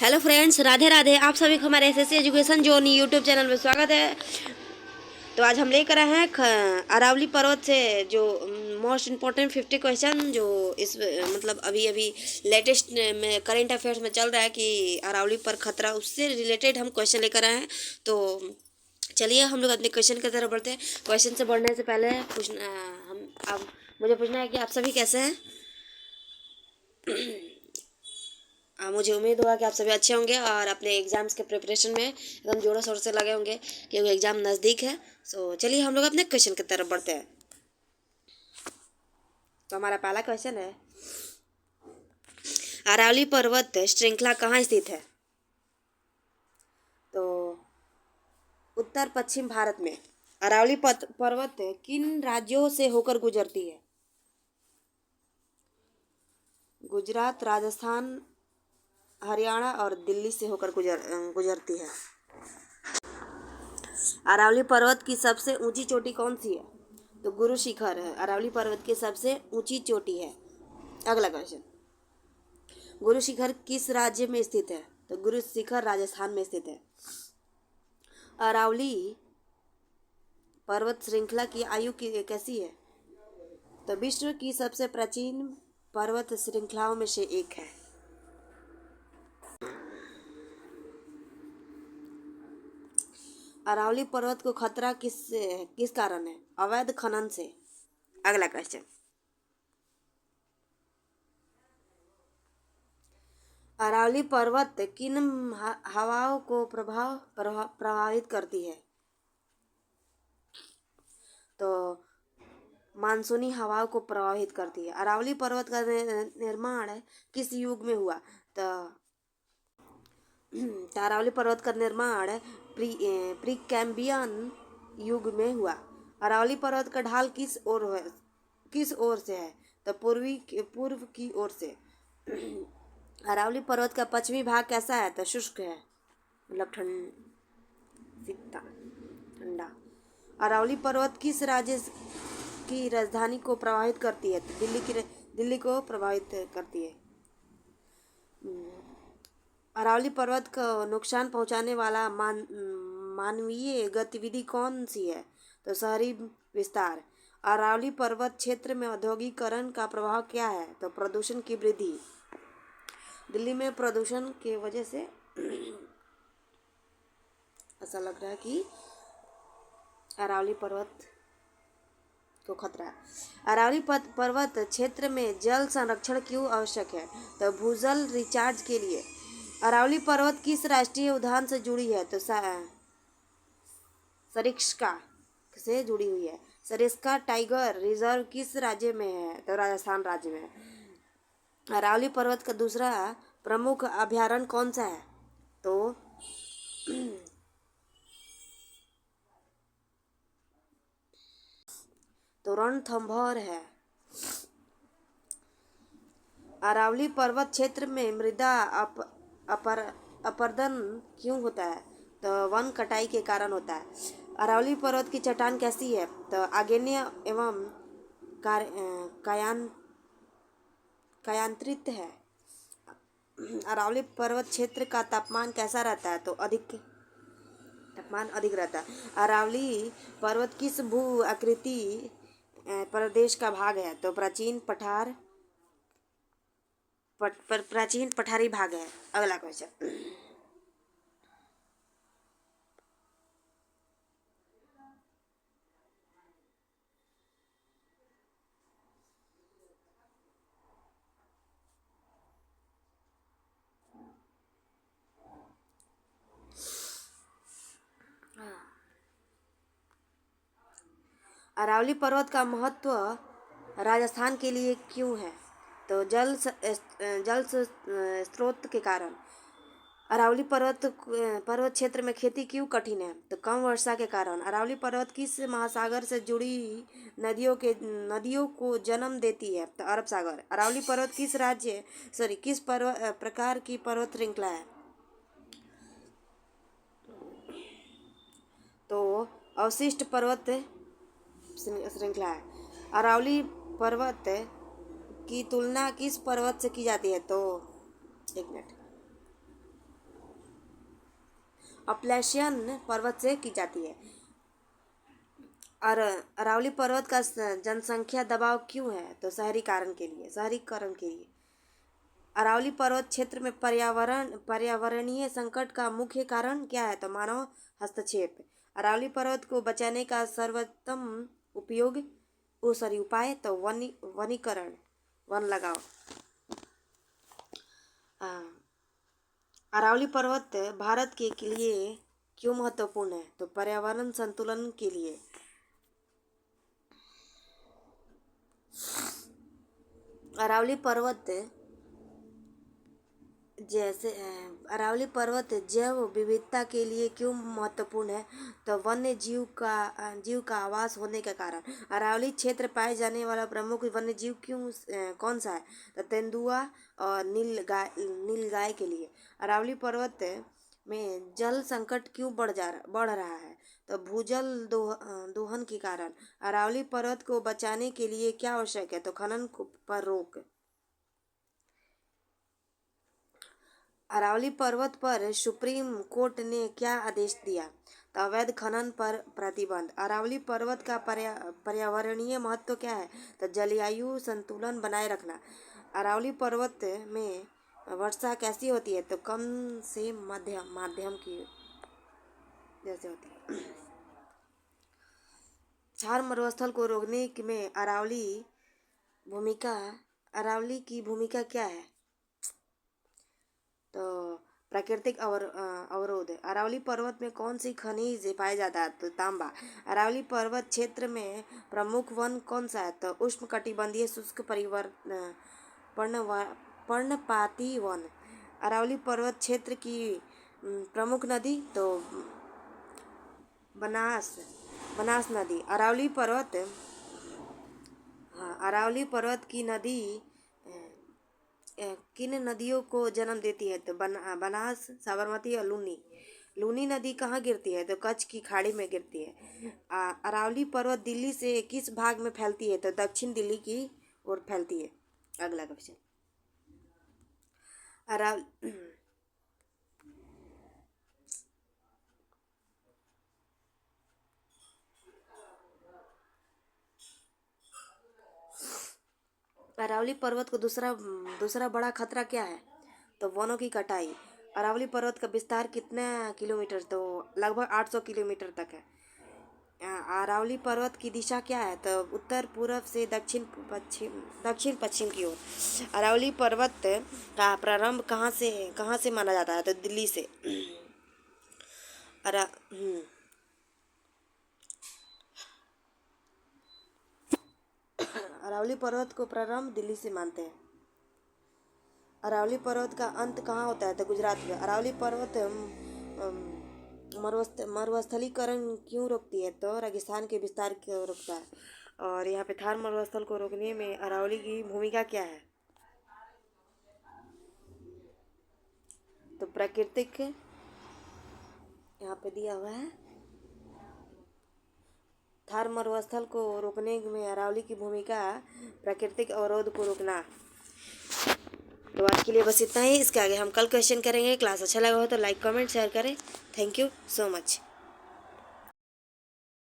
Hello friends, Radhe Radhe. आप सभी को हमारे SSC education zone YouTube channel में स्वागत है। तो आज हम लेकर आए हैं अरावली पर्वत से जो मोस्ट इम्पोर्टेंट 50 क्वेश्चन जो इस मतलब अभी अभी लेटेस्ट में करेंट अफेयर्स में चल रहा है कि अरावली पर खतरा, उससे रिलेटेड हम क्वेश्चन लेकर आए हैं। तो चलिए हम लोग अपने क्वेश्चन की तरफ बढ़ते हैं। क्वेश्चन से बढ़ने से पहले पूछना हम अब मुझे पूछना है कि आप सभी कैसे हैं। मुझे उम्मीद होगा कि आप सभी अच्छे होंगे और अपने एग्ज़ाम्स के प्रिपरेशन में एकदम जोरों शोर से लगे होंगे क्योंकि एग्ज़ाम नज़दीक है। सो चलिए हम लोग अपने क्वेश्चन की तरफ बढ़ते हैं। तो हमारा पहला क्वेश्चन है, अरावली पर्वत श्रृंखला कहाँ स्थित है? तो उत्तर पश्चिम भारत में। अरावली पर्वत किन राज्यों से होकर गुजरती है? गुजरात, राजस्थान, हरियाणा और दिल्ली से होकर गुजरती है। अरावली पर्वत की सबसे ऊंची चोटी कौन सी है? तो गुरु शिखर है अरावली पर्वत की सबसे ऊंची चोटी है। अगला क्वेश्चन, गुरु शिखर किस राज्य में स्थित है? तो गुरु शिखर राजस्थान में स्थित है। अरावली पर्वत श्रृंखला की आयु कैसी है? तो विश्व की सबसे प्राचीन पर्वत श्रृंखलाओं में से एक है। अरावली पर्वत को खतरा किस कारण है? अवैध खनन से। अगला क्वेश्चन, अरावली पर्वत किन हवाओं को प्रभावित करती है? तो मानसूनी हवाओं को प्रभावित करती है। अरावली पर्वत का निर्माण किस युग में हुआ? तो अरावली पर्वत का निर्माण प्री कैम्बियन युग में हुआ। अरावली पर्वत का ढाल किस ओर से है? तो पूर्व की ओर से। अरावली पर्वत का पश्चिमी भाग कैसा है? तो शुष्क है, मतलब ठंडा। अरावली पर्वत किस राज्य की राजधानी को प्रभावित करती है? तो दिल्ली को प्रभावित करती है। अरावली पर्वत को नुकसान पहुंचाने वाला मानवीय गतिविधि कौन सी है? तो शहरी विस्तार। अरावली पर्वत क्षेत्र में औद्योगिकरण का प्रभाव क्या है? तो प्रदूषण की वृद्धि। दिल्ली में प्रदूषण के वजह से ऐसा लग रहा है कि अरावली पर्वत को खतरा है। अरावली पर्वत क्षेत्र में जल संरक्षण क्यों आवश्यक है? तो भूजल रिचार्ज के लिए। अरावली पर्वत किस राष्ट्रीय उद्यान से जुड़ी है? तो सरिस्का से जुड़ी हुई है। सरिस्का टाइगर रिजर्व किस राज्य में है? तो राजस्थान राज्य में। अरावली पर्वत का दूसरा प्रमुख अभयारण्य कौन सा है? तो रणथंभौर है। अरावली पर्वत क्षेत्र में मृदा अपरदन क्यों होता है? तो वन कटाई के कारण होता है। अरावली पर्वत की चट्टान कैसी है? तो आग्नेय एवं कायांतरित है। अरावली पर्वत क्षेत्र का तापमान कैसा रहता है? तो तापमान अधिक रहता है। अरावली पर्वत किस भू आकृति प्रदेश का भाग है? तो प्राचीन पठारी भाग है। अगला क्वेश्चन, अरावली पर्वत का महत्व राजस्थान के लिए क्यों है? तो जल स्रोत के कारण। अरावली पर्वत क्षेत्र में खेती क्यों कठिन है? तो कम वर्षा के कारण। अरावली पर्वत किस महासागर से जुड़ी नदियों को जन्म देती है? तो अरब सागर। अरावली पर्वत किस प्रकार की पर्वत श्रृंखला है? तो अवशिष्ट पर्वत श्रृंखला है। अरावली पर्वत की तुलना किस पर्वत से की जाती है? तो एक मिनट, अपलैशियन पर्वत से की जाती है। और अरावली पर्वत का जनसंख्या दबाव क्यों है? तो शहरीकरण के लिए। अरावली पर्वत क्षेत्र में पर्यावरणीय संकट का मुख्य कारण क्या है? तो मानव हस्तक्षेप। अरावली पर्वत को बचाने का सर्वोत्तम उपाय तो वनीकरण, वन लगाओ। अरावली पर्वत भारत के लिए क्यों महत्वपूर्ण है? तो पर्यावरण संतुलन के लिए। अरावली पर्वत अरावली पर्वत जैव विविधता के लिए क्यों महत्वपूर्ण है? तो वन्य जीव का आवास होने के कारण। अरावली क्षेत्र पाए जाने वाला प्रमुख वन्य जीव कौन सा है? तो तेंदुआ और नीलगाय के लिए। अरावली पर्वत में जल संकट क्यों बढ़ रहा है? तो भूजल दोहन के कारण। अरावली पर्वत को बचाने के लिए क्या आवश्यक है? तो खनन पर रोक। अरावली पर्वत पर सुप्रीम कोर्ट ने क्या आदेश दिया? तो अवैध खनन पर प्रतिबंध। अरावली पर्वत का पर्यावरणीय महत्व क्या है? तो जलवायु संतुलन बनाए रखना। अरावली पर्वत में वर्षा कैसी होती है? तो कम से माध्यम की जैसे होती है। क्षार मरुस्थल को रोकने में अरावली की भूमिका क्या है? तो प्राकृतिक अवरोध। अरावली पर्वत में कौन सी खनिज पाया जाता है? तो तांबा। अरावली पर्वत क्षेत्र में प्रमुख वन कौन सा है? तो उष्णकटिबंधीय शुष्क पर्णपाती वन। अरावली पर्वत क्षेत्र की प्रमुख नदी तो बनास नदी। अरावली पर्वत की नदी किन नदियों को जन्म देती है? तो बनास, साबरमती और लूनी। लूनी नदी कहाँ गिरती है? तो कच्छ की खाड़ी में गिरती है। अरावली पर्वत दिल्ली से किस भाग में फैलती है? तो दक्षिण दिल्ली की ओर फैलती है। अगला क्वेश्चन। अरावली पर्वत को दूसरा बड़ा खतरा क्या है? तो वनों की कटाई। अरावली पर्वत का विस्तार कितना किलोमीटर? तो लगभग 800 किलोमीटर तक है। अरावली पर्वत की दिशा क्या है? तो उत्तर पूर्व से दक्षिण पश्चिम की ओर। अरावली पर्वत का प्रारंभ कहाँ से माना जाता है? तो दिल्ली से। अरावली पर्वत को प्रारंभ दिल्ली से मानते हैं। अरावली पर्वत का अंत कहाँ होता है? तो गुजरात में। अरावली पर्वत मरुस्थलीकरण क्यों रोकती है? तो रेगिस्तान के विस्तार को रोकता है। और यहाँ पे थार मरुस्थल को रोकने में अरावली की भूमिका क्या है? तो प्राकृतिक, यहाँ पे दिया हुआ है, थार मरुस्थल को रोकने में अरावली की भूमिका प्राकृतिक अवरोध को रोकना। तो आज के लिए बस इतना ही। इसके आगे हम कल क्वेश्चन करेंगे। क्लास अच्छा लगा हो तो लाइक कमेंट शेयर करें। Thank you so much.